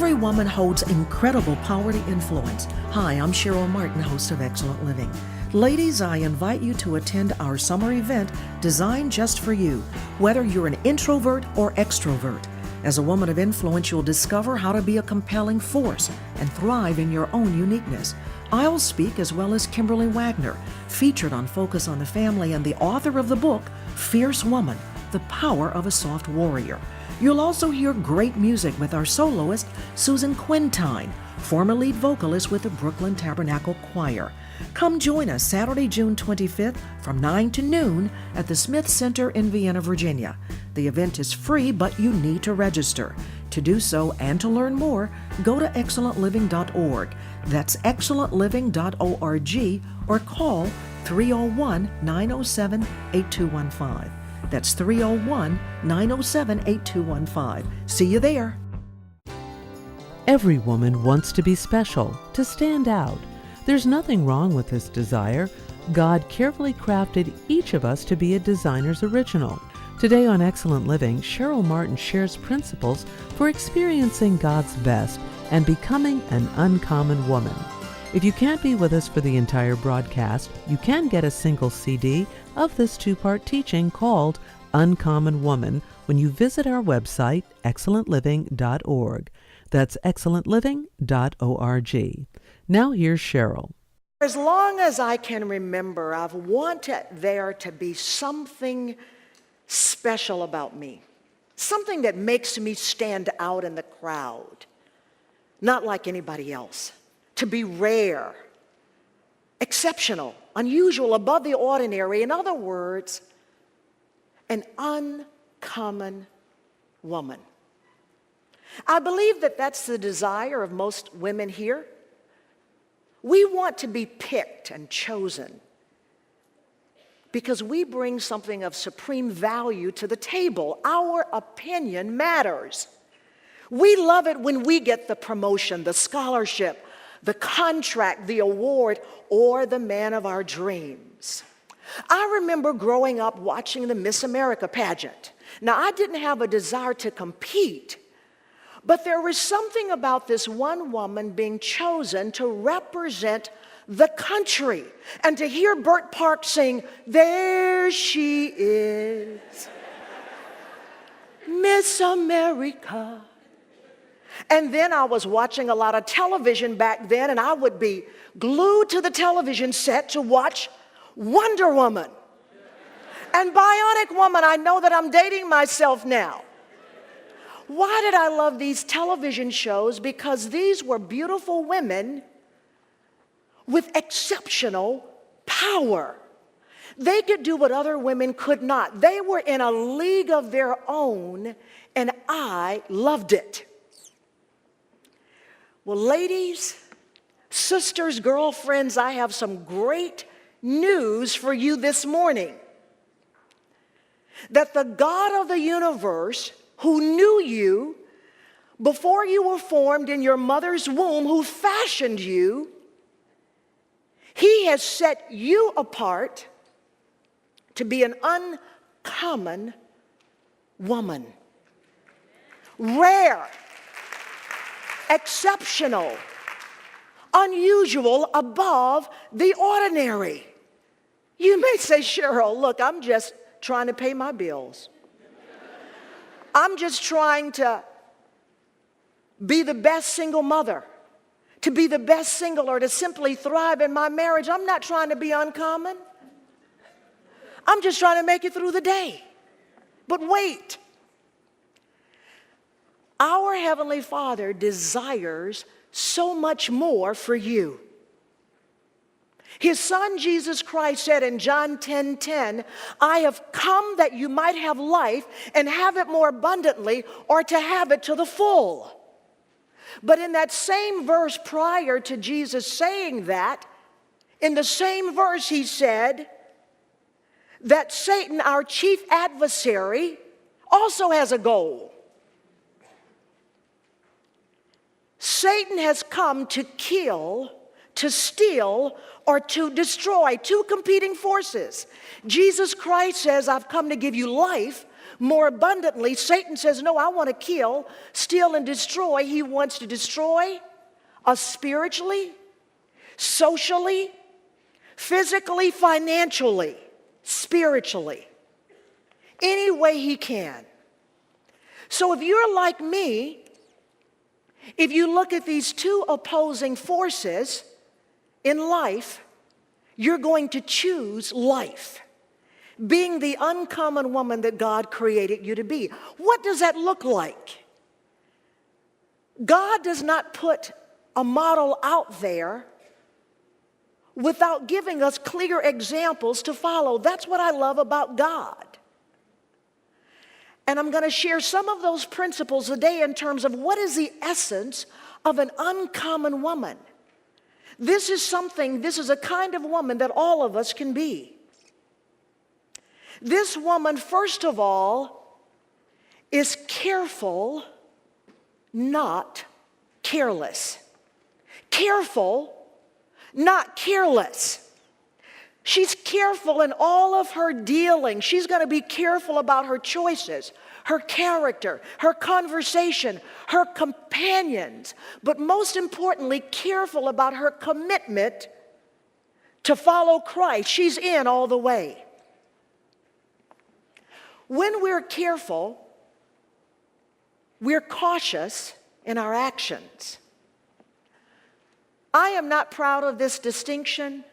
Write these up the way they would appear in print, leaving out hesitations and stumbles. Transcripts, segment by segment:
Every woman holds incredible power to influence. Hi, I'm Cheryl Martin, host of Excellent Living. Ladies, I invite you to attend our summer event designed just for you, whether you're an introvert or extrovert. As a woman of influence, you'll discover how to be a compelling force and thrive in your own uniqueness. I'll speak, as well as Kimberly Wagner, featured on Focus on the Family and the author of the book, Fierce Woman, The Power of a Soft Warrior. You'll also hear great music with our soloist, Susan Quintine, former lead vocalist with the Brooklyn Tabernacle Choir. Come join us Saturday, June 25th from 9 to noon at the Smith Center in Vienna, Virginia. The event is free, but you need to register. To do so and to learn more, go to excellentliving.org. That's excellentliving.org, or call 301-907-8215. That's 301-907-8215. See you there. Every woman wants to be special, to stand out. There's nothing wrong with this desire. God carefully crafted each of us to be a designer's original. Today on Excellent Living, Cheryl Martin shares principles for experiencing God's best and becoming an uncommon woman. If you can't be with us for the entire broadcast, you can get a single CD of this two-part teaching called Uncommon Woman when you visit our website, excellentliving.org. That's excellentliving.org. Now here's Cheryl. As long as I can remember, I've wanted there to be something special about me, something that makes me stand out in the crowd, not like anybody else, to be rare, exceptional, unusual, above the ordinary. In other words, an uncommon woman. I believe that that's the desire of most women here. We want to be picked and chosen because we bring something of supreme value to the table. Our opinion matters. We love it when we get the promotion, the scholarship, the contract, the award, or the man of our dreams. I remember growing up watching the Miss America pageant. Now, I didn't have a desire to compete, but there was something about this one woman being chosen to represent the country. And to hear Bert Park sing, "There she is, Miss America." And then I was watching a lot of television back then, and I would be glued to the television set to watch Wonder Woman and Bionic Woman. I know that I'm dating myself now. Why did I love these television shows? Because these were beautiful women with exceptional power. They could do what other women could not. They were in a league of their own, and I loved it. Well, ladies, sisters, girlfriends, I have some great news for you this morning. That the God of the universe, who knew you before you were formed in your mother's womb, who fashioned you, He has set you apart to be an uncommon woman. Rare, exceptional, unusual, above the ordinary. You may say, "Cheryl, look, I'm just trying to pay my bills. I'm just trying to be the best single mother, to be the best single, or to simply thrive in my marriage. I'm not trying to be uncommon. I'm just trying to make it through the day." But wait. Our Heavenly Father desires so much more for you. His Son, Jesus Christ, said in John 10:10, "I have come that you might have life and have it more abundantly, or to have it to the full." But in that same verse prior to Jesus saying that, in the same verse he said that Satan, our chief adversary, also has a goal. Satan has come to kill, to steal, or to destroy. Two competing forces. Jesus Christ says, "I've come to give you life, more abundantly. Satan says, no, I want to kill, steal, and destroy. He wants to destroy us spiritually, socially, physically, financially, spiritually, any way he can. So if you're like me, if you look at these two opposing forces in life, you're going to choose life, being the uncommon woman that God created you to be. What does that look like? God does not put a model out there without giving us clear examples to follow. That's what I love about God. And I'm going to share some of those principles today in terms of what is the essence of an uncommon woman. This is a kind of woman that all of us can be. This woman, first of all, is careful, not careless. Careful, not careless. She's careful in all of her dealing. She's going to be careful about her choices, her character, her conversation, her companions, but most importantly, careful about her commitment to follow Christ. She's in all the way. When we're careful, we're cautious in our actions. I am not proud of this distinction,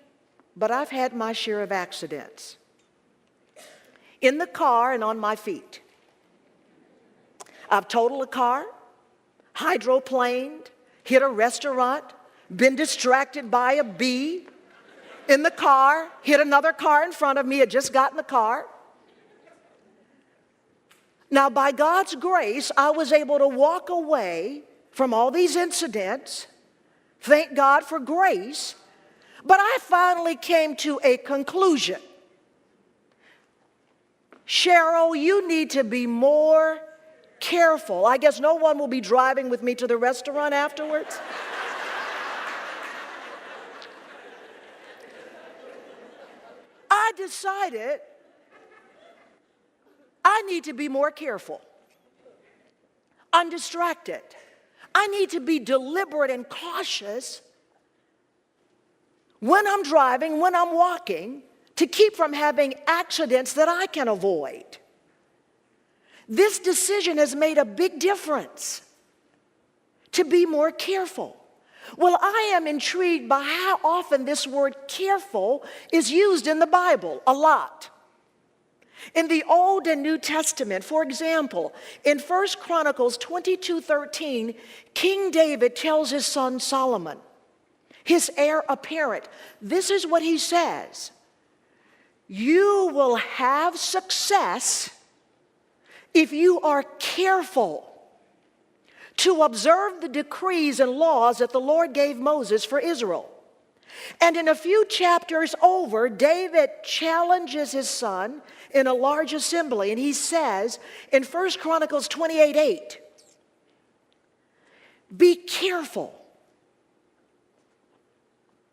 but I've had my share of accidents. In the car and on my feet. I've totaled a car, hydroplaned, hit a restaurant, been distracted by a bee in the car, hit another car in front of me, had just got in the car. Now, by God's grace, I was able to walk away from all these incidents. Thank God for grace. But I finally came to a conclusion. Cheryl, you need to be more careful. I guess no one will be driving with me to the restaurant afterwards. I decided I need to be more careful, undistracted. I need to be deliberate and cautious when I'm driving, when I'm walking, to keep from having accidents that I can avoid. This decision has made a big difference to be more careful. Well, I am intrigued by how often this word careful is used in the Bible, a lot. In the Old and New Testament, for example, in 1 Chronicles 22:13, King David tells his son Solomon, his heir apparent, this is what he says: you will have success if you are careful to observe the decrees and laws that the Lord gave Moses for Israel. And in a few chapters over, David challenges his son in a large assembly, and he says in 1 Chronicles 28:8, be careful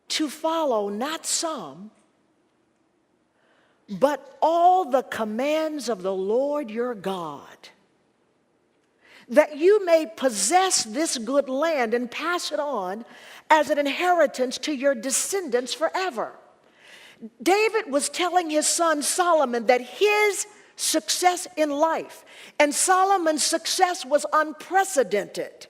to follow not some, but all the commands of the Lord your God, that you may possess this good land and pass it on as an inheritance to your descendants forever. David was telling his son Solomon that his success in life, and Solomon's success was unprecedented.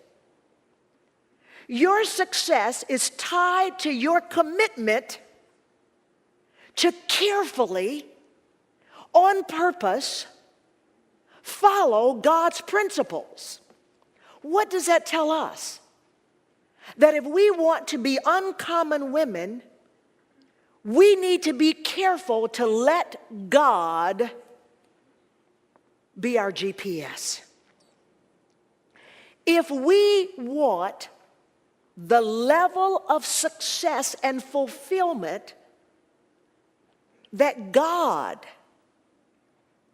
Your success is tied to your commitment to carefully, on purpose, follow God's principles. What does that tell us? That if we want to be uncommon women, we need to be careful to let God be our GPS. If we want the level of success and fulfillment that God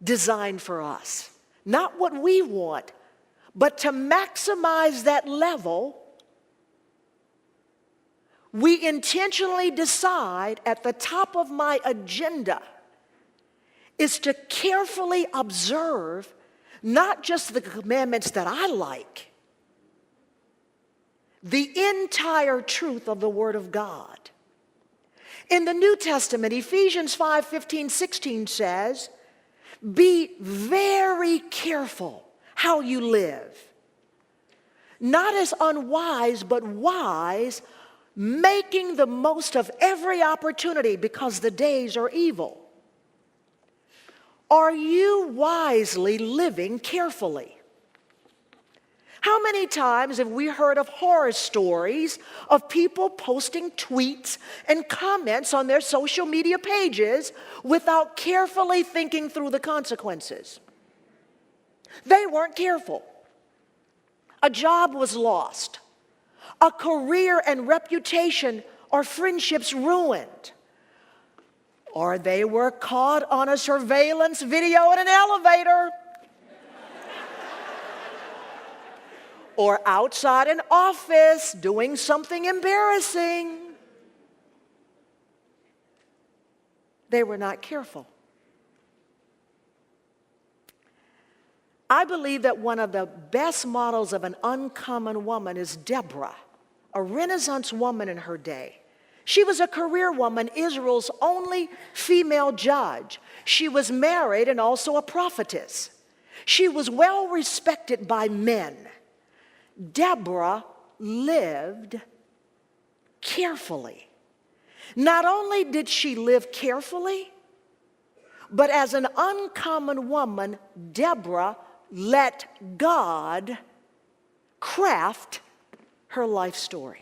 designed for us, not what we want, but to maximize that level, we intentionally decide at the top of my agenda is to carefully observe not just the commandments that I like, the entire truth of the Word of God. In the New Testament, Ephesians 5:15-16 says, be very careful how you live, not as unwise, but wise, making the most of every opportunity because the days are evil. Are you wisely living carefully? How many times have we heard of horror stories of people posting tweets and comments on their social media pages without carefully thinking through the consequences? They weren't careful. A job was lost. A career and reputation or friendships ruined. Or they were caught on a surveillance video in an elevator. Or outside an office doing something embarrassing. They were not careful. I believe that one of the best models of an uncommon woman is Deborah, a Renaissance woman in her day. She was a career woman, Israel's only female judge. She was married and also a prophetess. She was well respected by men. Deborah lived carefully. Not only did she live carefully, but as an uncommon woman, Deborah let God craft her life story.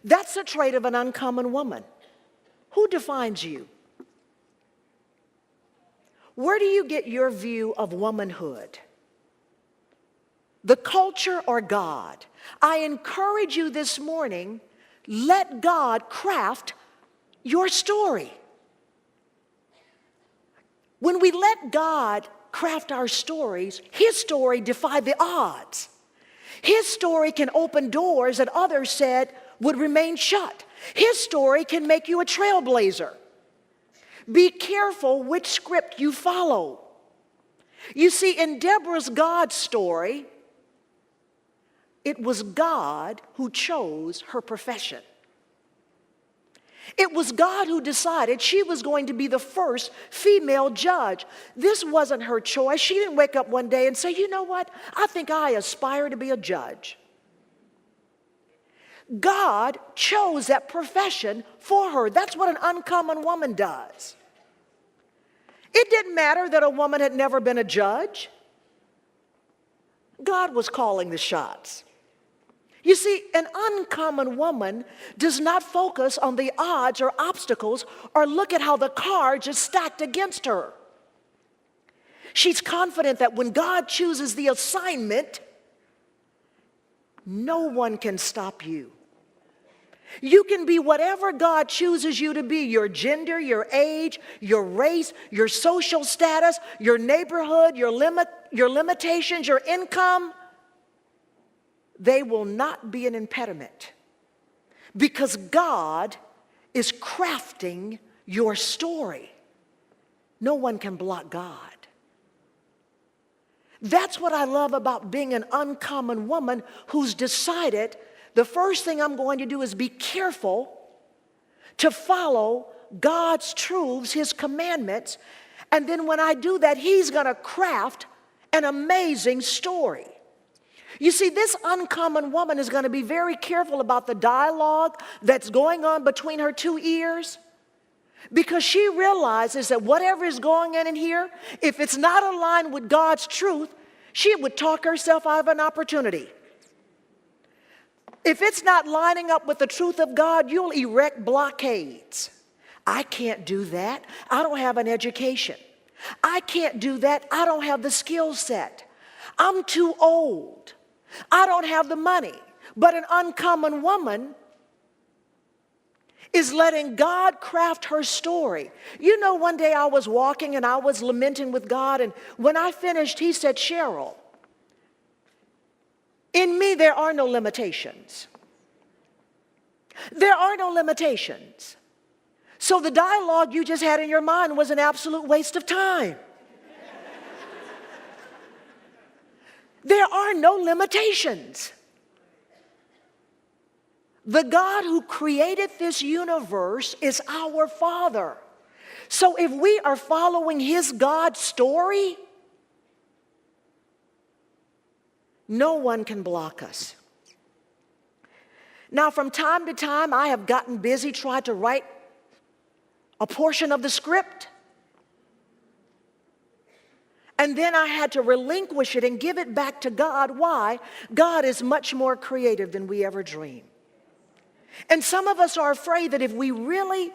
That's a trait of an uncommon woman. Who defines you? Where do you get your view of womanhood? The culture or God? I encourage you this morning, let God craft your story. When we let God craft our stories, His story defied the odds. His story can open doors that others said would remain shut. His story can make you a trailblazer. Be careful which script you follow. You see, in Deborah's God story, it was God who chose her profession. It was God who decided she was going to be the first female judge. This wasn't her choice. She didn't wake up one day and say, you know what? I think I aspire to be a judge. God chose that profession for her. That's what an uncommon woman does. It didn't matter that a woman had never been a judge. God was calling the shots. You see, an uncommon woman does not focus on the odds or obstacles or look at how the cards are stacked against her. She's confident that when God chooses the assignment, no one can stop you. You can be whatever God chooses you to be, your gender, your age, your race, your social status, your neighborhood, your limitations, your income. They will not be an impediment because God is crafting your story. No one can block God. That's what I love about being an uncommon woman who's decided the first thing I'm going to do is be careful to follow God's truths, His commandments, and then when I do that, He's going to craft an amazing story. You see, this uncommon woman is going to be very careful about the dialogue that's going on between her two ears because she realizes that whatever is going on in here, if it's not aligned with God's truth, she would talk herself out of an opportunity. If it's not lining up with the truth of God, you'll erect blockades. I can't do that. I don't have an education. I can't do that. I don't have the skill set. I'm too old. I don't have the money. But an uncommon woman is letting God craft her story. You know, one day I was walking and I was lamenting with God, and when I finished, He said, Cheryl, in me there are no limitations. There are no limitations. So the dialogue you just had in your mind was an absolute waste of time. There are no limitations. The God who created this universe is our Father. So if we are following his God story, no one can block us. Now, from time to time, I have gotten busy trying to write a portion of the script. And then I had to relinquish it and give it back to God. Why? God is much more creative than we ever dreamed. And some of us are afraid that if we really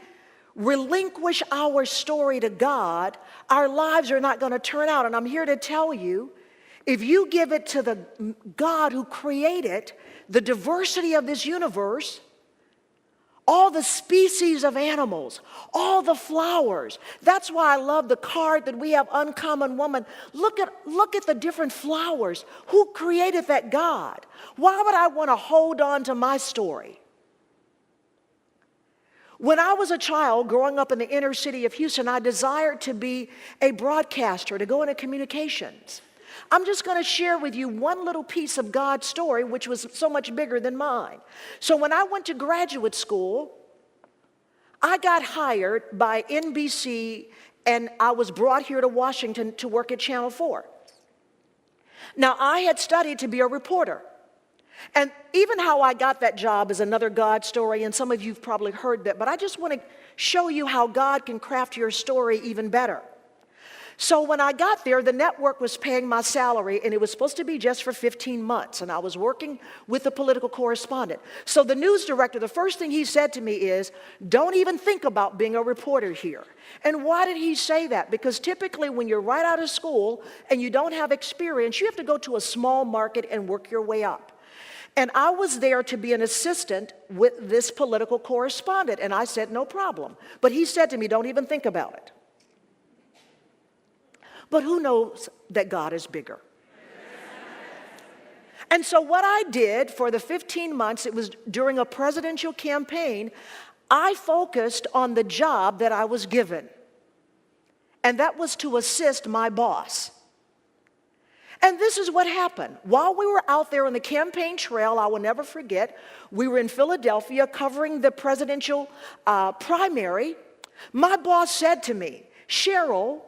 relinquish our story to God, our lives are not going to turn out. And I'm here to tell you, if you give it to the God who created the diversity of this universe, all the species of animals, all the flowers. That's why I love the card that we have, Uncommon Woman. Look at the different flowers. Who created that God? Why would I want to hold on to my story? When I was a child growing up in the inner city of Houston, I desired to be a broadcaster, to go into communications. I'm just going to share with you one little piece of God's story, which was so much bigger than mine. So when I went to graduate school, I got hired by NBC, and I was brought here to Washington to work at Channel 4. Now, I had studied to be a reporter. And even how I got that job is another God story, and some of you have probably heard that, but I just want to show you how God can craft your story even better. So when I got there, the network was paying my salary, and it was supposed to be just for 15 months, and I was working with a political correspondent. So the news director, the first thing he said to me is, don't even think about being a reporter here. And why did he say that? Because typically when you're right out of school and you don't have experience, you have to go to a small market and work your way up. And I was there to be an assistant with this political correspondent, and I said, no problem. But he said to me, don't even think about it. But who knows that God is bigger? And so what I did for the 15 months, it was during a presidential campaign, I focused on the job that I was given. And that was to assist my boss. And this is what happened. While we were out there on the campaign trail, I will never forget, we were in Philadelphia covering the presidential primary. My boss said to me, Cheryl,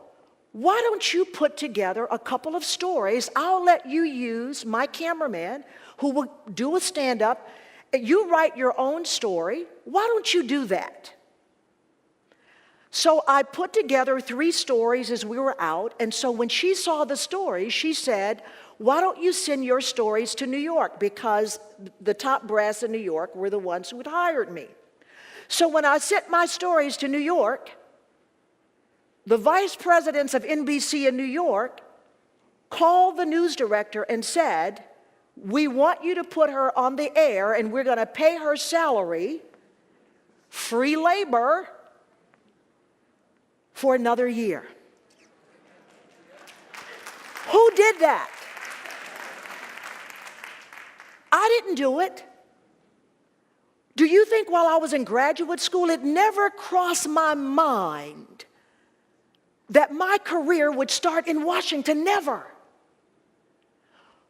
why don't you put together a couple of stories? I'll let you use my cameraman who will do a stand-up. You write your own story. Why don't you do that? So I put together 3 stories as we were out, and so when she saw the stories, she said, why don't you send your stories to New York? Because the top brass in New York were the ones who had hired me. So when I sent my stories to New York, the vice presidents of NBC in New York called the news director and said, we want you to put her on the air, and we're going to pay her salary, free labor, for another year. Who did that? I didn't do it. Do you think while I was in graduate school, it never crossed my mind that my career would start in Washington? Never.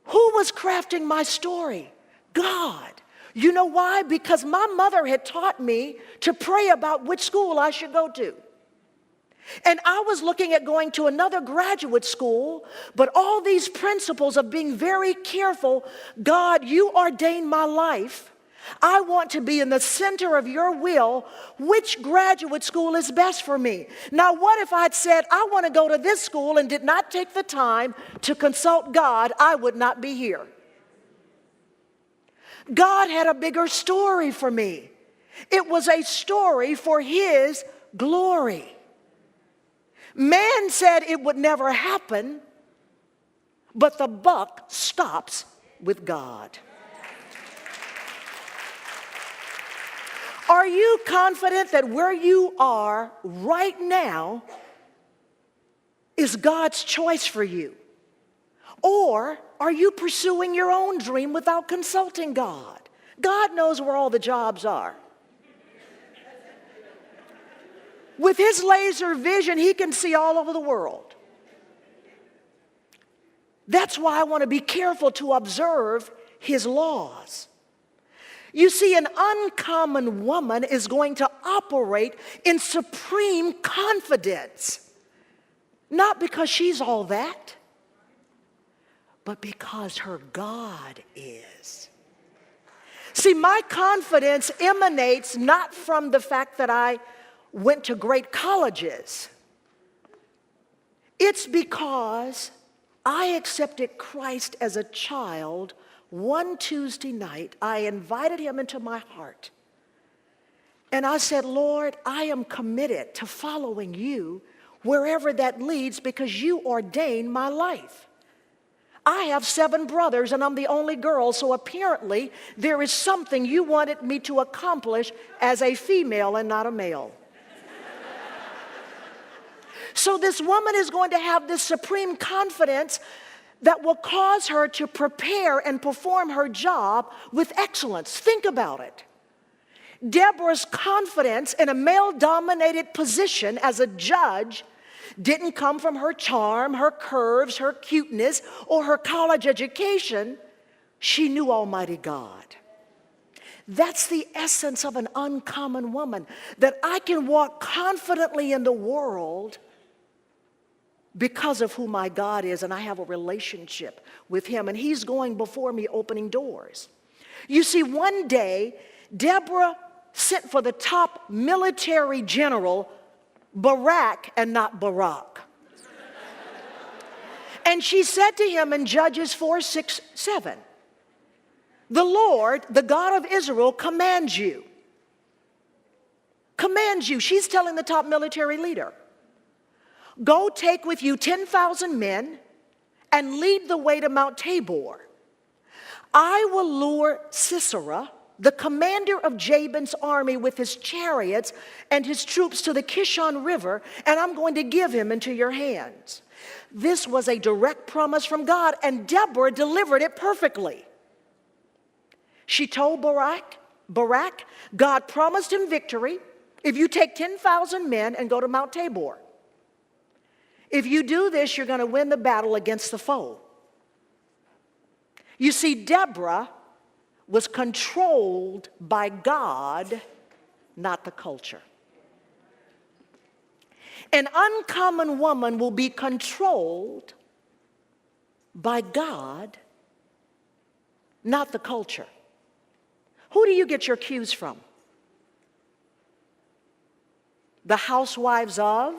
Who was crafting my story? God. You know why? Because my mother had taught me to pray about which school I should go to. And I was looking at going to another graduate school, but all these principles of being very careful, God, you ordained my life. I want to be in the center of your will. Which graduate school is best for me? Now, what if I'd said, I want to go to this school and did not take the time to consult God? I would not be here. God had a bigger story for me. It was a story for his glory. Man said it would never happen, but the buck stops with God. Are you confident that where you are right now is God's choice for you? Or are you pursuing your own dream without consulting God? God knows where all the jobs are. With his laser vision, he can see all over the world. That's why I want to be careful to observe his laws. You see, an uncommon woman is going to operate in supreme confidence. Not because she's all that, but because her God is. See, my confidence emanates not from the fact that I went to great colleges. It's because I accepted Christ as a child. One Tuesday night, I invited him into my heart. And I said, Lord, I am committed to following you wherever that leads because you ordained my life. I have 7 brothers and I'm the only girl, so apparently there is something you wanted me to accomplish as a female and not a male. So this woman is going to have this supreme confidence that will cause her to prepare and perform her job with excellence. Think about it. Deborah's confidence in a male-dominated position as a judge didn't come from her charm, her curves, her cuteness, or her college education. She knew Almighty God. That's the essence of an uncommon woman, that I can walk confidently in the world because of who my God is, and I have a relationship with him, and he's going before me opening doors. You see, one day, Deborah sent for the top military general, Barak and not Barak. And she said to him in Judges 4:6-7, the Lord, the God of Israel, commands you. Commands you. She's telling the top military leader. Go take with you 10,000 men and lead the way to Mount Tabor. I will lure Sisera, the commander of Jabin's army, with his chariots and his troops to the Kishon River, and I'm going to give him into your hands. This was a direct promise from God, and Deborah delivered it perfectly. She told Barak, God promised him victory if you take 10,000 men and go to Mount Tabor. If you do this, you're going to win the battle against the foe. You see, Deborah was controlled by God, not the culture. An uncommon woman will be controlled by God, not the culture. Who do you get your cues from? The housewives of?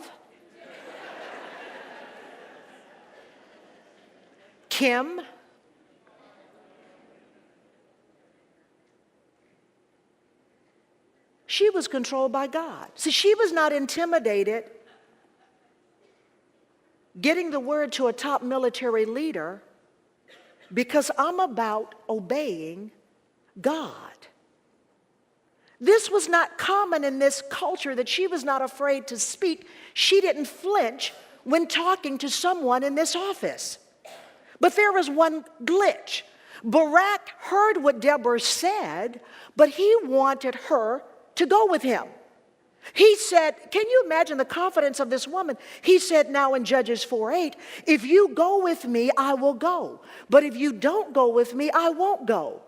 Kim? She was controlled by God. See, she was not intimidated getting the word to a top military leader because I'm about obeying God. This was not common in this culture that she was not afraid to speak. She didn't flinch when talking to someone in this office. But there was one glitch. Barak heard what Deborah said, but he wanted her to go with him. He said, can you imagine the confidence of this woman? He said now in Judges 4:8, if you go with me, I will go. But if you don't go with me, I won't go.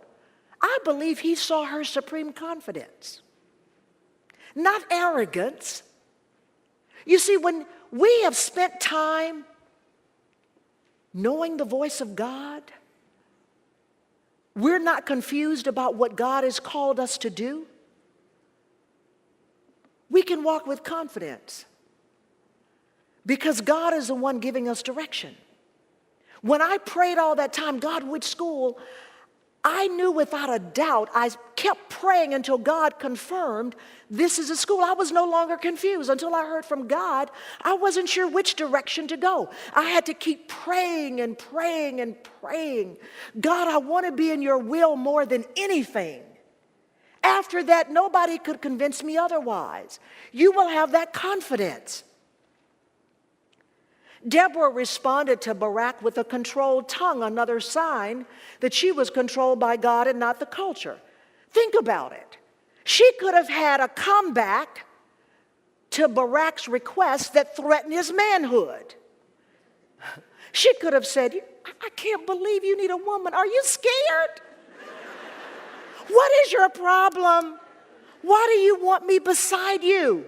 I believe he saw her supreme confidence, not arrogance. You see, when we have spent time knowing the voice of God, we're not confused about what God has called us to do. We can walk with confidence because God is the one giving us direction. When I prayed all that time, God, which school? I knew without a doubt, I kept praying until God confirmed this is a school. I was no longer confused until I heard from God. I wasn't sure which direction to go. I had to keep praying and praying and praying. God, I want to be in your will more than anything. After that, nobody could convince me otherwise. You will have that confidence. Deborah responded to Barak with a controlled tongue, another sign that she was controlled by God and not the culture. Think about it. She could have had a comeback to Barak's request that threatened his manhood. She could have said, I can't believe you need a woman. Are you scared? What is your problem? Why do you want me beside you?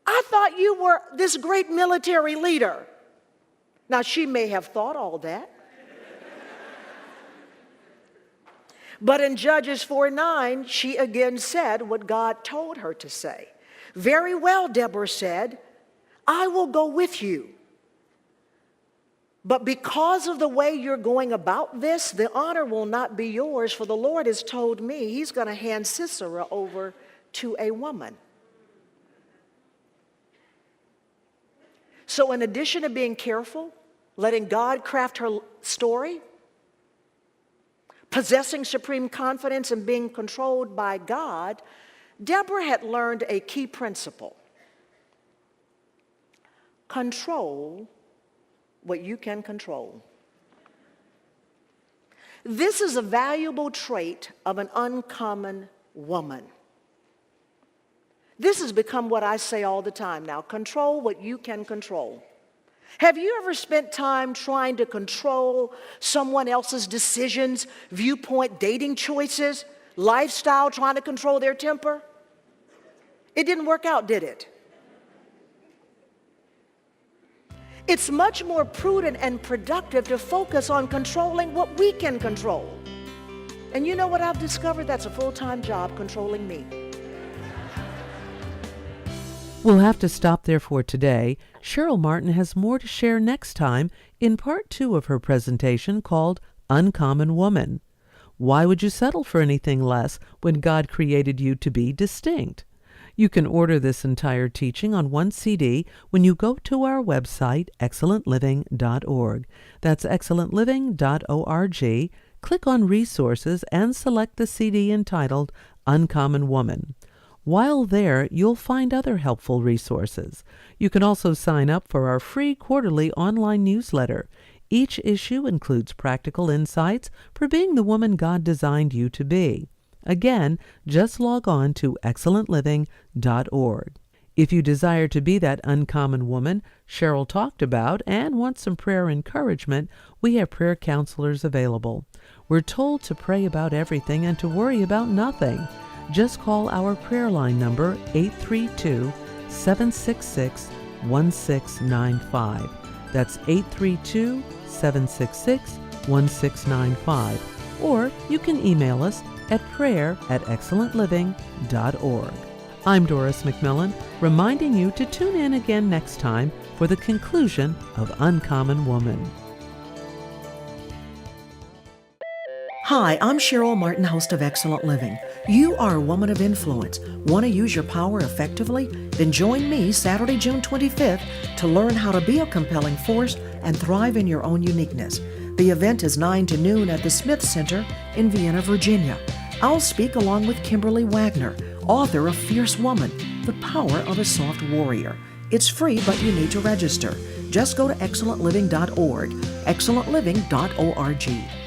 I thought you were this great military leader. Now, she may have thought all that. But in Judges 4:9, she again said what God told her to say. Very well, Deborah said, I will go with you. But because of the way you're going about this, the honor will not be yours, for the Lord has told me he's going to hand Sisera over to a woman. So in addition to being careful, letting God craft her story, possessing supreme confidence and being controlled by God, Deborah had learned a key principle. Control what you can control. This is a valuable trait of an uncommon woman. This has become what I say all the time now. Control what you can control. Have you ever spent time trying to control someone else's decisions, viewpoint, dating choices, lifestyle, trying to control their temper? It didn't work out, did it? It's much more prudent and productive to focus on controlling what we can control. And you know what I've discovered? That's a full-time job, controlling me. We'll have to stop there for today. Cheryl Martin has more to share next time in part 2 of her presentation called Uncommon Woman. Why would you settle for anything less when God created you to be distinct? You can order this entire teaching on one CD when you go to our website, excellentliving.org. That's excellentliving.org. Click on Resources and select the CD entitled Uncommon Woman. While there, you'll find other helpful resources. You can also sign up for our free quarterly online newsletter. Each issue includes practical insights for being the woman God designed you to be. Again, just log on to excellentliving.org. If you desire to be that uncommon woman Cheryl talked about and want some prayer encouragement, we have prayer counselors available. We're told to pray about everything and to worry about nothing. Just call our prayer line number 832-766-1695. That's 832-766-1695. Or you can email us at prayer@excellentliving.org. I'm Doris McMillan, reminding you to tune in again next time for the conclusion of Uncommon Woman. Hi, I'm Cheryl Martin, host of Excellent Living. You are a woman of influence. Want to use your power effectively? Then join me Saturday, June 25th to learn how to be a compelling force and thrive in your own uniqueness. The event is 9 to noon at the Smith Center in Vienna, Virginia. I'll speak along with Kimberly Wagner, author of Fierce Woman, The Power of a Soft Warrior. It's free, but you need to register. Just go to excellentliving.org, excellentliving.org.